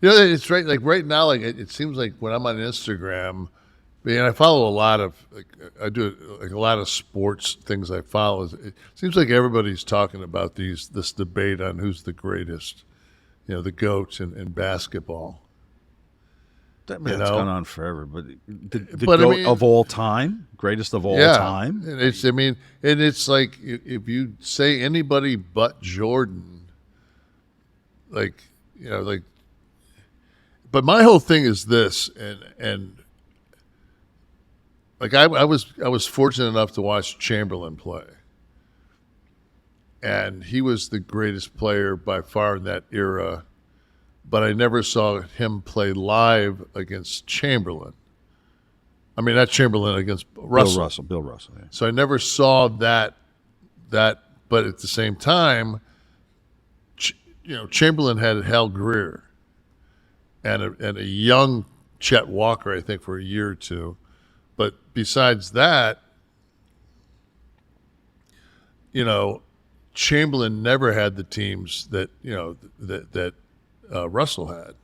It's right. Like right now, like it seems like when I'm on Instagram, man, I follow a lot of like I do like a lot of sports things. I follow. It seems like everybody's talking about this debate on who's the greatest. The goats in basketball. You That's gone know, on forever. But the but I GOAT mean, of all time, greatest of all yeah, time. and it's I mean, and it's like if you say anybody but Jordan, like like. But my whole thing is this, and like I was fortunate enough to watch Chamberlain play, and he was the greatest player by far in that era. But I never saw him play live against Chamberlain. I mean, not Chamberlain against Russell. Bill Russell. Yeah. So I never saw that. But at the same time, Chamberlain had Hal Greer and a young Chet Walker, I think, for a year or two. But besides that, you know, Chamberlain never had the teams that Russell had.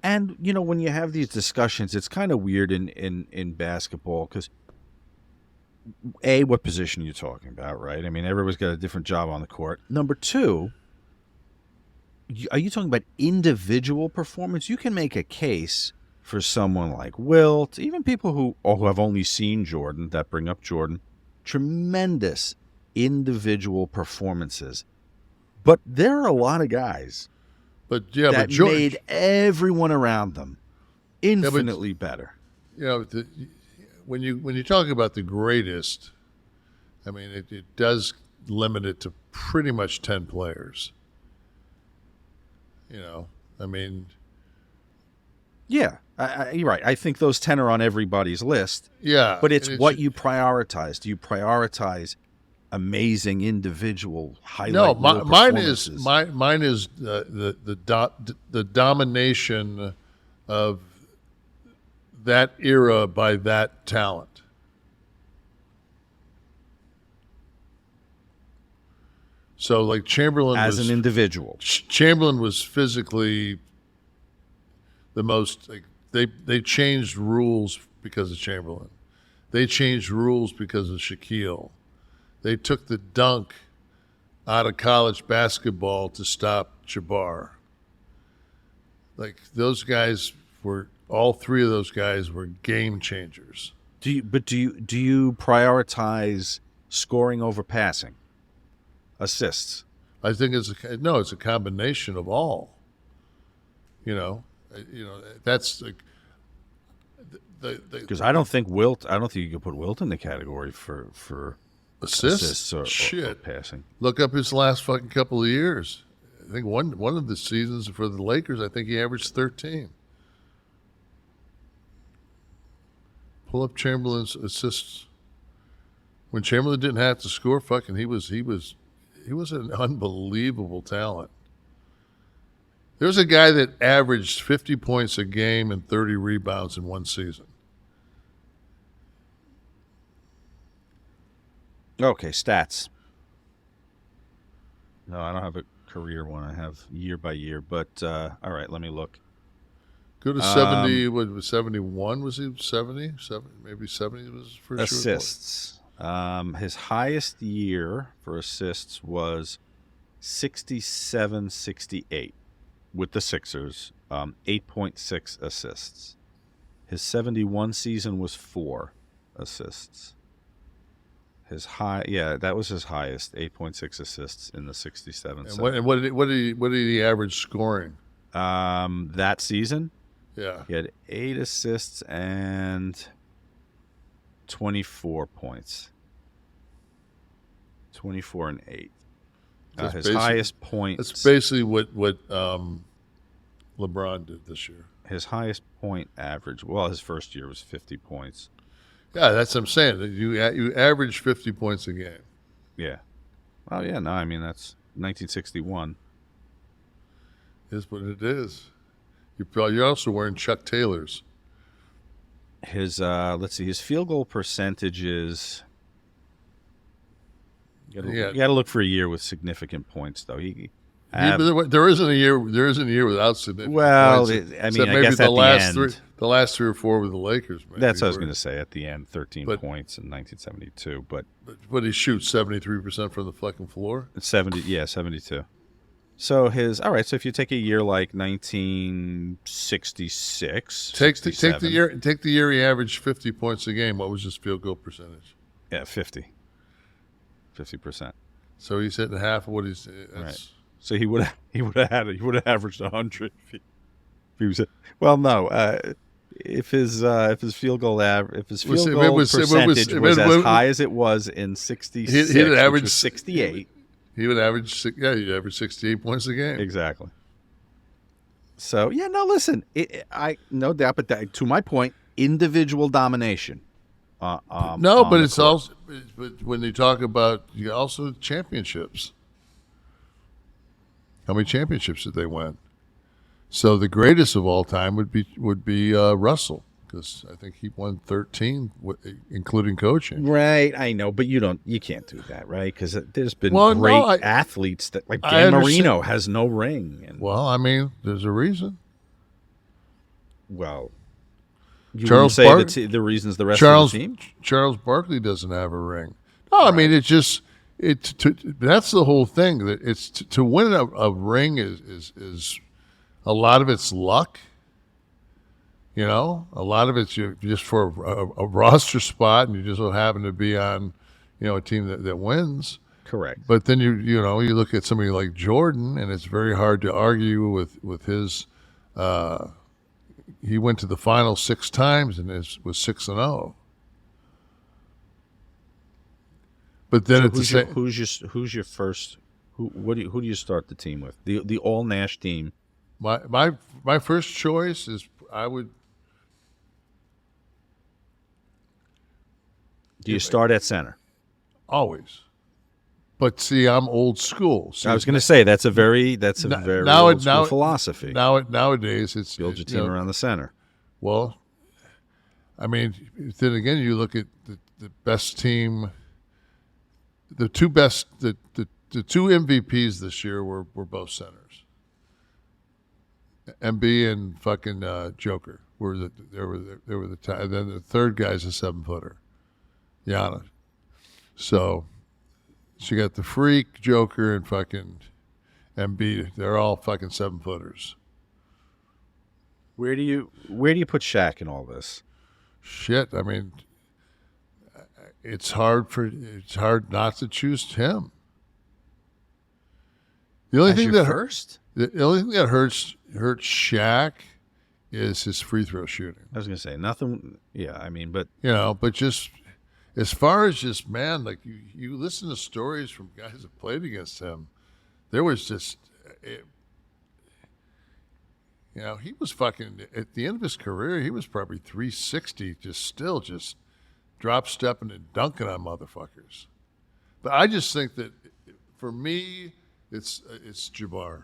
And when you have these discussions, it's kind of weird in basketball because what position are you talking about, right? I mean, everybody's got a different job on the court. Number two, are you talking about individual performance? You can make a case for someone like Wilt, even people who have only seen Jordan, that bring up Jordan, tremendous individual performances. But there are a lot of guys that made everyone around them infinitely better. When you talk about the greatest, I mean, it does limit it to pretty much 10 players. I mean, yeah, you're right. I think those 10 are on everybody's list. Yeah, but it's what you prioritize. Do you prioritize amazing individual highlight? No, mine is the domination of that era by that talent. So, like Chamberlain as an individual, Chamberlain was physically the most. Like they changed rules because of Chamberlain. They changed rules because of Shaquille. They took the dunk out of college basketball to stop Jabbar. Like those guys were, all three of those guys were game changers. Do you prioritize scoring over passing? Assists? I think it's a combination of all. That's like because I don't think you can put Wilt in the category for assists or passing. Look up his last fucking couple of years. I think one of the seasons for the Lakers, I think he averaged 13. Pull up Chamberlain's assists. When Chamberlain didn't have to score, fucking he was an unbelievable talent. There's a guy that averaged 50 points a game and 30 rebounds in one season. Okay, stats. No, I don't have a career one. I have year by year. But all right, let me look. Go to 70. What was 71? Was he 70? Maybe 70 was his first assists. His highest year for assists was 67-68 with the Sixers. 8.6 assists. His 71 season was 4 assists. That was his highest, 8.6 assists in the 67. And what did he average scoring? That season? Yeah. He had 8 assists and 24 points. 24 and 8. His highest point. That's basically what LeBron did this year. His highest point average, his first year was 50 points. Yeah, that's what I'm saying. You average 50 points a game. Yeah. Well, yeah, no, I mean, that's 1961. Is what it is. You're also wearing Chuck Taylors. His let's see, his field goal percentage is. You got to look for a year with significant points, though. He There isn't a year. There isn't a year without significant Well, points. I Except mean, I maybe guess the at the last end, the last 3 or 4 with the Lakers. Maybe, that's what I was going to say. At the end, 13 But- points in 1972, but But he shoots 73% from the fucking floor. 72. So all right. So if you take a year like 1966, Take the 67, year. Take the year he averaged 50 points a game. What was his field goal percentage? yeah, 50%. So he's hitting half of what he's. Right. So he would have averaged 100. If he was, well, no. If his field goal percentage was as high as it was in 66, he'd average which was 68. He would average. He'd average 68 points a game. Exactly. So yeah, no. Listen, I no doubt, but to my point, individual domination. No, but it's also. But when you talk about also championships, how many championships did they win? So the greatest of all time would be Russell, because I think he won 13, including coaching. Right, I know, but you can't do that, right? Because there's been athletes that, like Dan Marino, has no ring. And, well, I mean, there's a reason. Well, you say the reasons the rest of the team. Charles Barkley doesn't have a ring. No, right. I mean that's the whole thing. That it's to win a ring is a lot of it's luck. You know, a lot of it's just for a roster spot, and you just so happen to be on, a team that wins. Correct. But then you look at somebody like Jordan, and it's very hard to argue with his. He went to the final 6 times and was 6-0. But then so who's your first? Who do you start the team with? The all Nash team. My first choice is I would. Do you start at center? Always. But see, I'm old school. See, I was going to say that's a very old school philosophy. Nowadays, it's build your team around the center. Well, I mean, then again, you look at the best team. The two two MVPs this year were both centers. MB and fucking Joker they were the time. And then the third guy's a 7-footer, Giannis. So you got the Freak, Joker, and fucking MB. They're all fucking 7-footers. Where do you put Shaq in all this? Shit, I mean, it's hard not to choose him. The only thing that hurts Shaq is his free throw shooting. I was gonna say nothing. Yeah, I mean, but but just as far as just man, like you listen to stories from guys that played against him, there was just, he was fucking at the end of his career. He was probably 360, just drop stepping and dunking on motherfuckers. But I just think that for me, it's Jabbar.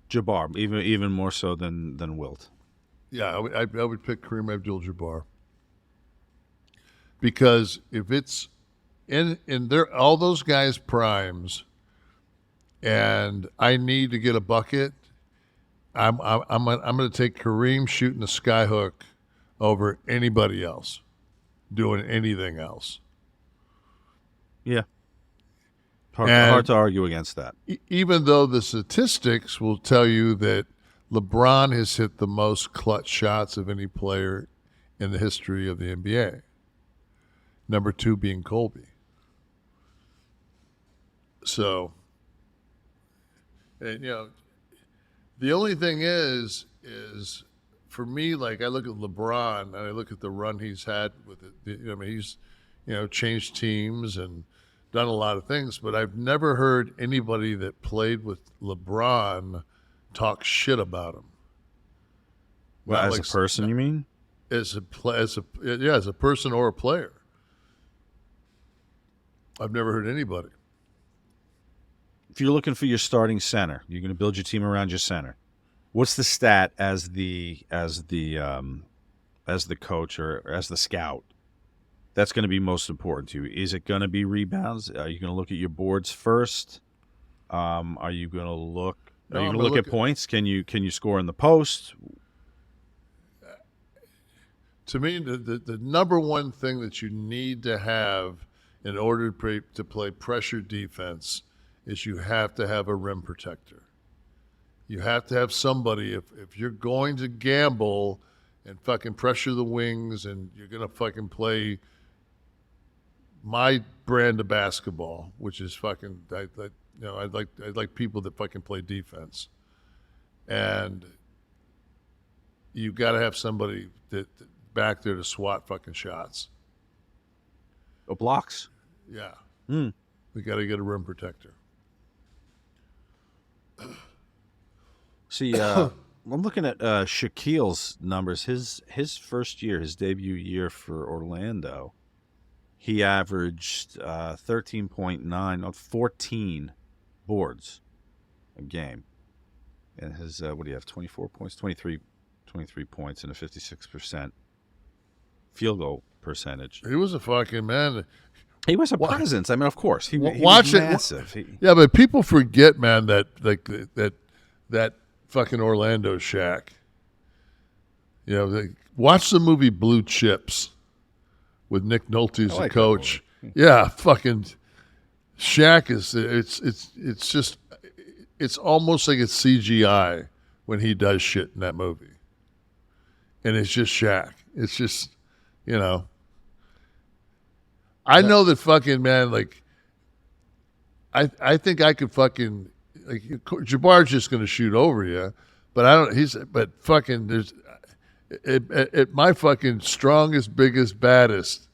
Jabbar, even more so than Wilt. Yeah, I would pick Kareem Abdul-Jabbar, because if it's in their all those guys' primes, and I need to get a bucket, I'm going to take Kareem shooting the skyhook over anybody else doing anything else. Yeah. Hard to argue against that. Even though the statistics will tell you that LeBron has hit the most clutch shots of any player in the history of the NBA. Number 2 being Kobe. So, and the only thing is for me, like I look at LeBron and I look at the run he's had with it. I mean, he's changed teams and done a lot of things, but I've never heard anybody that played with LeBron talk shit about him. Well, as a person, you mean? As a person or a player. I've never heard anybody. If you're looking for your starting center, you're going to build your team around your center. What's the stat as the coach or as the scout that's going to be most important to you? Is it going to be rebounds? Are you going to look at your boards first? Are you going to look? No, Are you I'm going to gonna look at points? Can you score in the post? To me, the number one thing that you need to have in order to play pressure defense is you have to have a rim protector. You have to have somebody, if you're going to gamble and fucking pressure the wings and you're going to fucking play my brand of basketball, which is fucking, I'd like people that fucking play defense. And you got to have somebody that back there to swat fucking shots. Oh, blocks. Yeah. Hmm. We got to get a rim protector. See, I'm looking at Shaquille's numbers. His first year, his debut year for Orlando, he averaged 13.9 on 14 boards a game. And his, what do you have, 24 points? 23 points and a 56% field goal percentage. He was a fucking man. He was a presence. I mean, of course. He Watch was it. massive. Yeah, but people forget, man, that fucking Orlando Shaq. You know, watch the movie Blue Chips with Nick Nolte as the coach. Yeah, fucking Shaq is it's almost like it's CGI when he does shit in that movie. And it's just Shaq. It's just, you know. I know that fucking man, like I think I could fucking like Jabbar's just gonna shoot over you, but I don't but fucking there's at my fucking strongest, biggest, baddest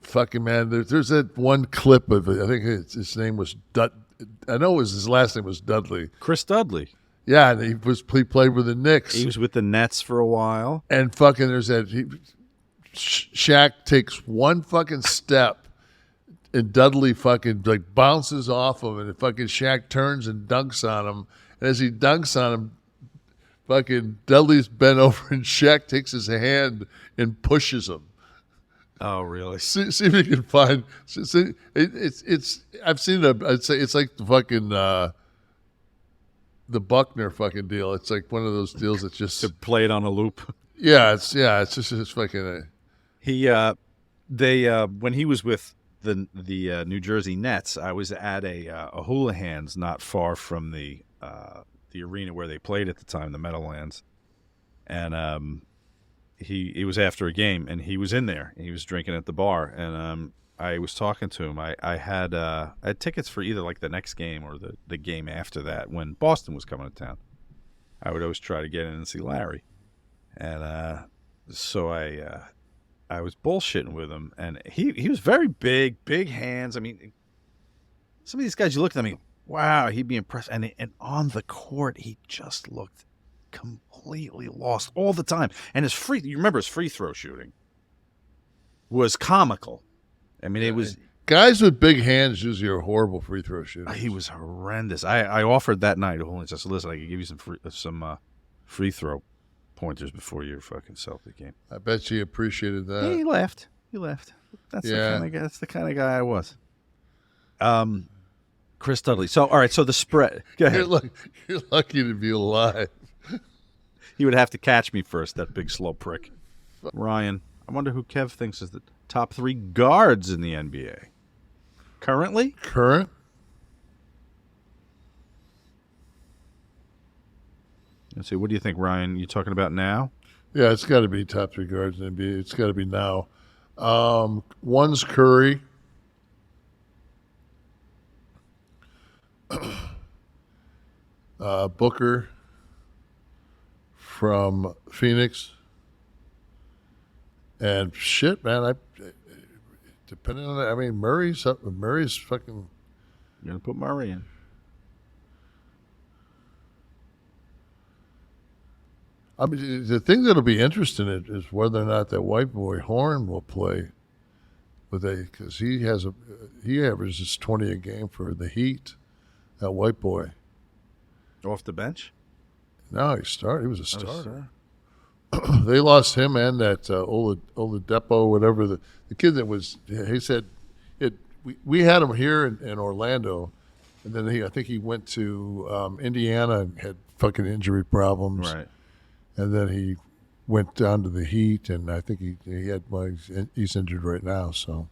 fucking man, there's that one clip of it. I think his name was I know his last name was Dudley. Chris Dudley. Yeah, and he played with the Knicks. He was with the Nets for a while. And fucking there's that Shaq takes one fucking step and Dudley fucking like bounces off him and fucking Shaq turns and dunks on him. And as he dunks on him, fucking Dudley's bent over and Shaq takes his hand and pushes him. Oh, really? See if you can find. It's. I've seen it. I'd say it's like the fucking the Buckner fucking deal. It's like one of those deals that's just to play it on a loop. Yeah, it's just it's fucking. They when he was with the New Jersey Nets, I was at a Houlihan's not far from the arena where they played at the time, the Meadowlands, and he was after a game and he was in there and he was drinking at the bar and I was talking to him. I had tickets for either like the next game or the game after that when Boston was coming to town. I would always try to get in and see Larry, and so I was bullshitting with him, and he was very big hands. I mean, some of these guys, you look at them, wow, he'd be impressed. And on the court, he just looked completely lost all the time. And you remember his free throw shooting was comical. I mean, it was guys with big hands usually are horrible free throw shooters. He was horrendous. I offered that night. I said, listen, I could give you some free throw pointers before your fucking Celtic game. I bet you appreciated that. Yeah, he laughed. That's the kind of guy I was. Chris Dudley. So all right. So the spread. Go ahead. You're lucky to be alive. He would have to catch me first. That big slow prick. Ryan. I wonder who Kev thinks is the top 3 guards in the NBA currently. Let's see. What do you think, Ryan? You talking about now? Yeah, it's got to be top 3 guards in the NBA. It's got to be now. One's Curry. Booker from Phoenix. And shit, man, depending on that, I mean, Murray's fucking. You're gonna put Murray in. I mean, the thing that'll be interesting is whether or not that white boy Horn will play because he averages 20 a game for the Heat. That white boy. Off the bench? No, he was a starter. They lost him and that Oladipo, whatever the kid that was. He said we had him here in Orlando, And then I think he went to Indiana and had fucking injury problems. Right. And then he went down to the Heat, and I think he had he's injured right now. So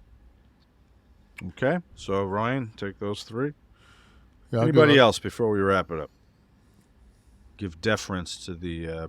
Okay. So Ryan, take those three. yeah, Anybody else before we wrap it up? Give deference to the